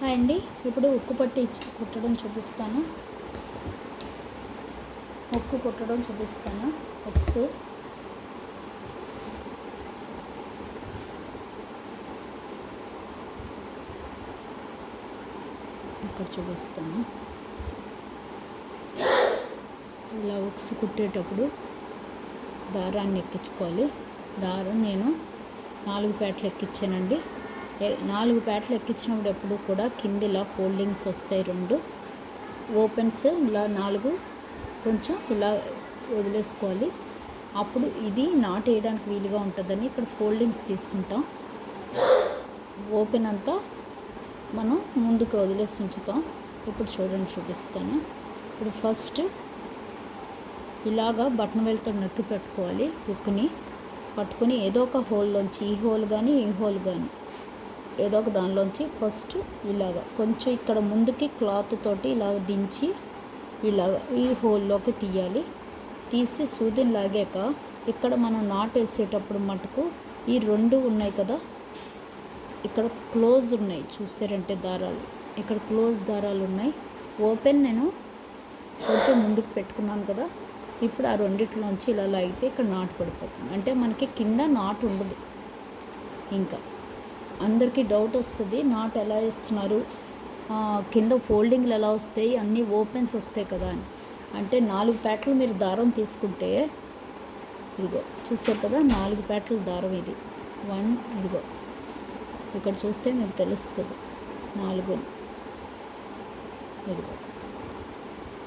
Hi అండి. ఇప్పుడు ఉక్కు పట్టి కుట్టడం చూపిస్తాను. ఉక్కు కుట్టడం చూపిస్తాను. ఉక్స్ ఇక్కడ చూపిస్తాను. ఇలా ఉక్స్ కుట్టేటప్పుడు దారాన్ని ఎక్కించుకోవాలి. దారం నేను 4 పేటలు ఎక్కించానండి. 4 పేటలు ఎక్కించినప్పుడు ఎప్పుడు కూడా కింద ఇలా ఫోల్డింగ్స్ వస్తాయి, 2 ఓపెన్స్ ఇలా 4 కొంచెం ఇలా వదిలేసుకోవాలి. అప్పుడు ఇది నాట్ వేయడానికి వీలుగా ఉంటుందని ఇక్కడ ఫోల్డింగ్స్ తీసుకుంటాం. ఓపెన్ అంతా మనం ముందుకు వదిలేసి ఉంచుతాం. ఇప్పుడు చూడండి, చూపిస్తాను. ఇప్పుడు ఫస్ట్ ఇలాగా బటన్ వేలుతో నొక్కి పెట్టుకోవాలి. ఉక్కుని పట్టుకొని ఏదో ఒక హోల్లోంచి, ఈ హోల్ కానీ ఈ హోల్ కానీ ఏదో ఒక దానిలోంచి ఫస్ట్ ఇలాగ కొంచెం ఇక్కడ ముందుకి క్లాత్ తోటి ఇలాగ దించి ఇలాగ ఈ హోల్లోకి తీయాలి. తీసి సూదిని లాగాక ఇక్కడ మనం నాట్ వేసేటప్పుడు మటుకు ఈ 2 ఉన్నాయి కదా, ఇక్కడ క్లోజ్ ఉన్నాయి, చూసారంటే దారాలు ఇక్కడ క్లోజ్ దారాలు ఉన్నాయి. ఓపెన్ నేను కొంచెం ముందుకు పెట్టుకున్నాను కదా, ఇప్పుడు ఆ రెండిట్లోంచి ఇలా లాగితే ఇక్కడ నాటు పడిపోతుంది. అంటే మనకి కింద నాటు ఉండదు. ఇంకా అందరికీ డౌట్ వస్తుంది, నాట్ ఎలా వేస్తున్నారు, కింద ఫోల్డింగ్లు ఎలా వస్తాయి, అన్నీ ఓపెన్స్ వస్తాయి కదా అని. అంటే 4 పేటలు మీరు దారం తీసుకుంటే ఇదిగో చూస్తారు కదా, 4 పేటల దారం ఇది 1, ఇదిగో ఇక్కడ చూస్తే మీకు తెలుస్తుంది 4, ఇదిగో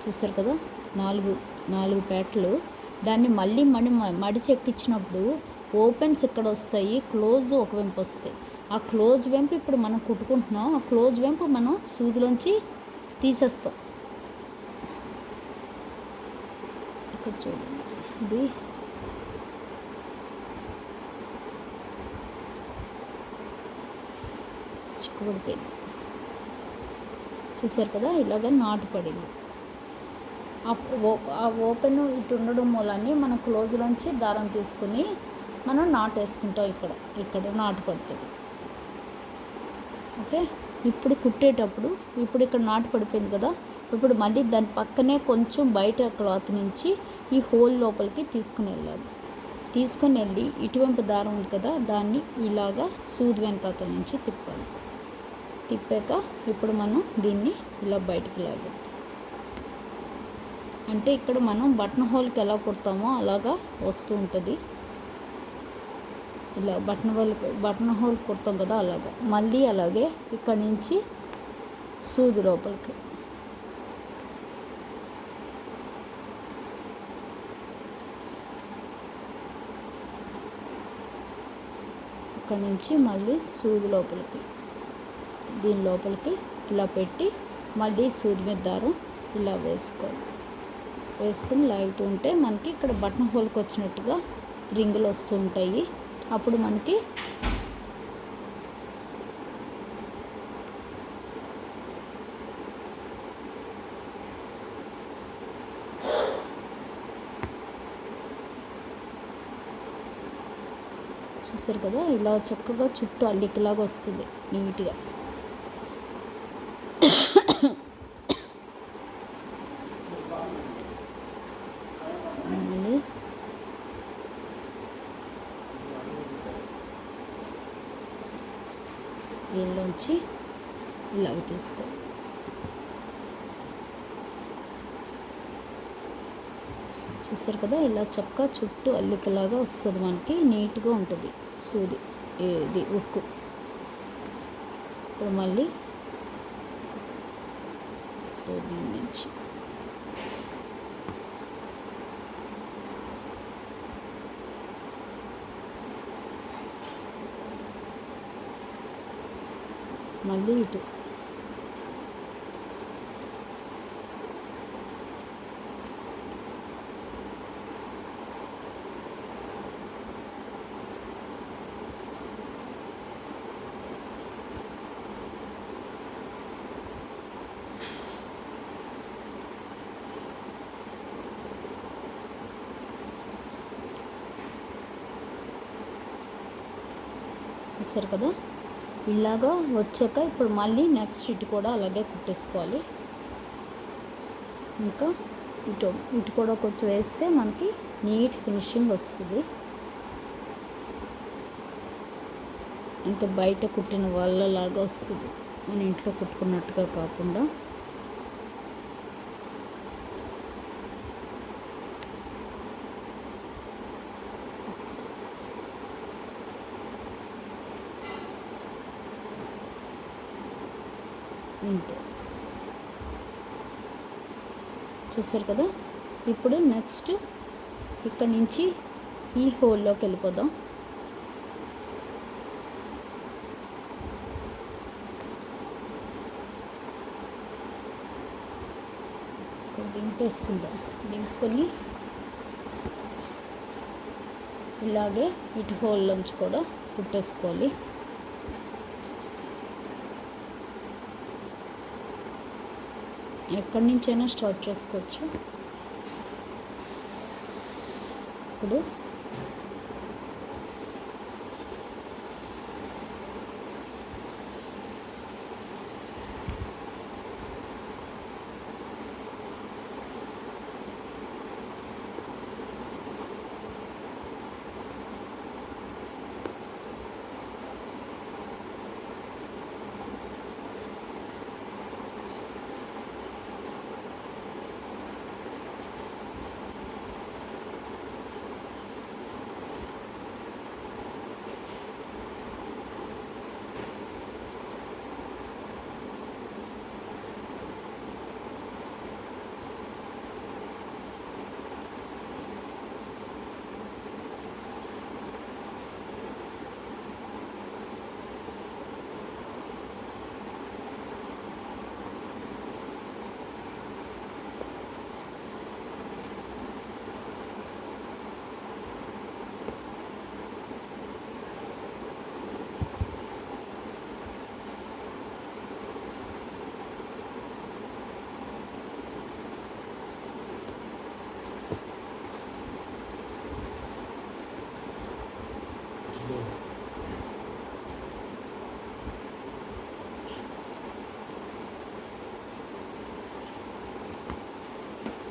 చూస్తారు కదా, 4 పేటలు. దాన్ని మళ్ళీ మడిచి ఎక్కించినప్పుడు ఓపెన్స్ ఇక్కడ వస్తాయి, క్లోజ్ ఒక వెంపు వస్తాయి. ఆ క్లోజ్ వెంపు ఇప్పుడు మనం కుట్టుకుంటున్నాం. ఆ క్లోజ్ వెంపు మనం సూదిలోంచి తీసేస్తాం. ఇక్కడ చూడండి, ఇది చిక్కుపడిపోయింది, చూసారు కదా, ఇలాగ నాటు పడింది. ఆ ఓపెన్ ఇటు ఉండడం మూలాన్ని మనం క్లోజ్లోంచి దారం తీసుకుని మనం నాటు వేసుకుంటాం. ఇక్కడ నాటు పడుతుంది. ఓకే, ఇప్పుడు కుట్టేటప్పుడు ఇప్పుడు ఇక్కడ నాటు పడిపోయింది కదా, ఇప్పుడు మళ్ళీ దాని పక్కనే కొంచెం బయట క్లాత్ నుంచి ఈ హోల్ లోపలికి తీసుకుని వెళ్ళాలి. తీసుకొని వెళ్ళి ఇటువైపు దారం ఉంది కదా, దాన్ని ఇలాగా సూది వెనకాతల నుంచి తిప్పాలి. తిప్పాక ఇప్పుడు మనం దీన్ని ఇలా బయటికి లాగాలి. అంటే ఇక్కడ మనం బటన్ హోల్కి ఎలా కుడతామో అలాగా వస్తూ ఉంటుంది. ఇలా బటన్ హోల్ కుడతాం కదా, అలాగా మళ్ళీ అలాగే ఇక్కడ నుంచి సూది లోపలికి ఇక్కడ నుంచి మళ్ళీ సూది లోపలికి, దీని లోపలికి ఇలా పెట్టి మళ్ళీ సూది మీద దారం ఇలా వేసుకుని లాగుతూ ఉంటే మనకి ఇక్కడ బటన్ హోల్కి వచ్చినట్టుగా రింగులు వస్తూ ఉంటాయి. అప్పుడు మనకి చూసారు కదా, ఇలా చక్కగా చుట్టూ అల్లికలాగా వస్తుంది నీట్గా. మళ్ళీ దీనిలోంచి ఇలాగ తీసుకోవాలి. చూసారు కదా, ఇలా చక్కగా చుట్టూ అల్లికలాగా వస్తుంది, మనకి నీట్గా ఉంటుంది సూది ఇది ఉక్కు. ఇప్పుడు మళ్ళీ సూది నుంచి మళ్ళీ ఇటు చూసారు కదా, ఇలాగా వచ్చాక ఇప్పుడు మళ్ళీ నెక్స్ట్ ఇటు కూడా అలాగే కుట్టేసుకోవాలి. ఇంకా ఇటు కూడా కొంచెం వేస్తే మనకి నీట్ ఫినిషింగ్ వస్తుంది. ఇంకా బయట కుట్టిన వాళ్ళలాగా వస్తుంది, మన ఇంట్లో కుట్టుకున్నట్టుగా కాకుండా. ఇంతే, చూసారు కదా. ఇప్పుడు నెక్స్ట్ ఇక్కడ నుంచి ఈ హోల్లోకి వెళ్ళిపోదాం. ఇక్కడ దింపేసుకుందాం. దింపుకొని ఇలాగే ఇటు హోల్లోంచి కూడా కుట్టేసుకోవాలి. ఎక్కడి నుంచైనా స్టార్ట్ చేసుకోవచ్చు. ఇప్పుడు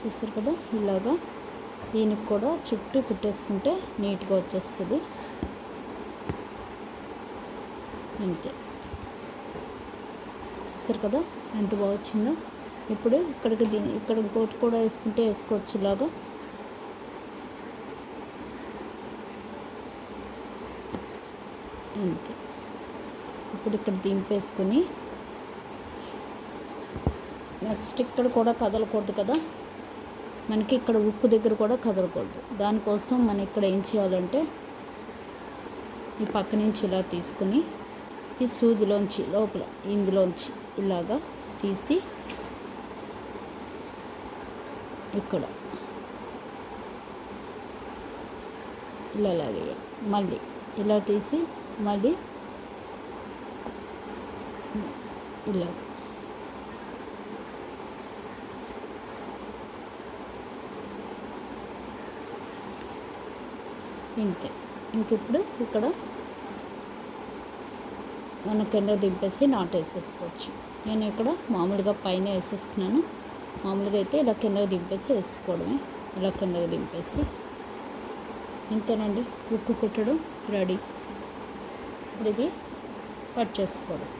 చూస్తారు కదా, ఇలాగా దీనికి కూడా చుట్టూ కుట్టేసుకుంటే నీట్గా వచ్చేస్తుంది. అంతే, చూస్తారు కదా ఎంత బాగా వచ్చిందో. ఇప్పుడు ఇక్కడ ఇంకోటి కూడా వేసుకుంటే వేసుకోవచ్చు ఇలాగా. అంతే, ఇప్పుడు ఇక్కడ దింపేసుకొని నెక్స్ట్ ఇక్కడ కూడా కదలకూడదు కదా, మనకి ఇక్కడ ఉక్కు దగ్గర కూడా కదలకూడదు. దానికోసం మనం ఇక్కడ ఏం చేయాలంటే ఈ పక్క నుంచి ఇలా తీసుకుని ఈ సూదిలోంచి లోపల ఇందులోంచి ఇలాగా తీసి ఇక్కడ ఇలా లాగేయాలి. మళ్ళీ ఇలా తీసి మళ్ళీ ఇలా ఇంతే. ఇంకిప్పుడు ఇక్కడ మన కింద దింపేసి నాట్ వేసేసుకోవచ్చు. నేను ఇక్కడ మామూలుగా పైన వేసేస్తున్నాను. మామూలుగా అయితే ఇలా కిందకి దింపేసి వేసుకోవడమే. ఇలా కిందకి దింపేసి ఇంతేనండి, ఉక్కు కుట్టడం రెడీ. ఇప్పుడు ఇది కట్ చేసుకోవడం.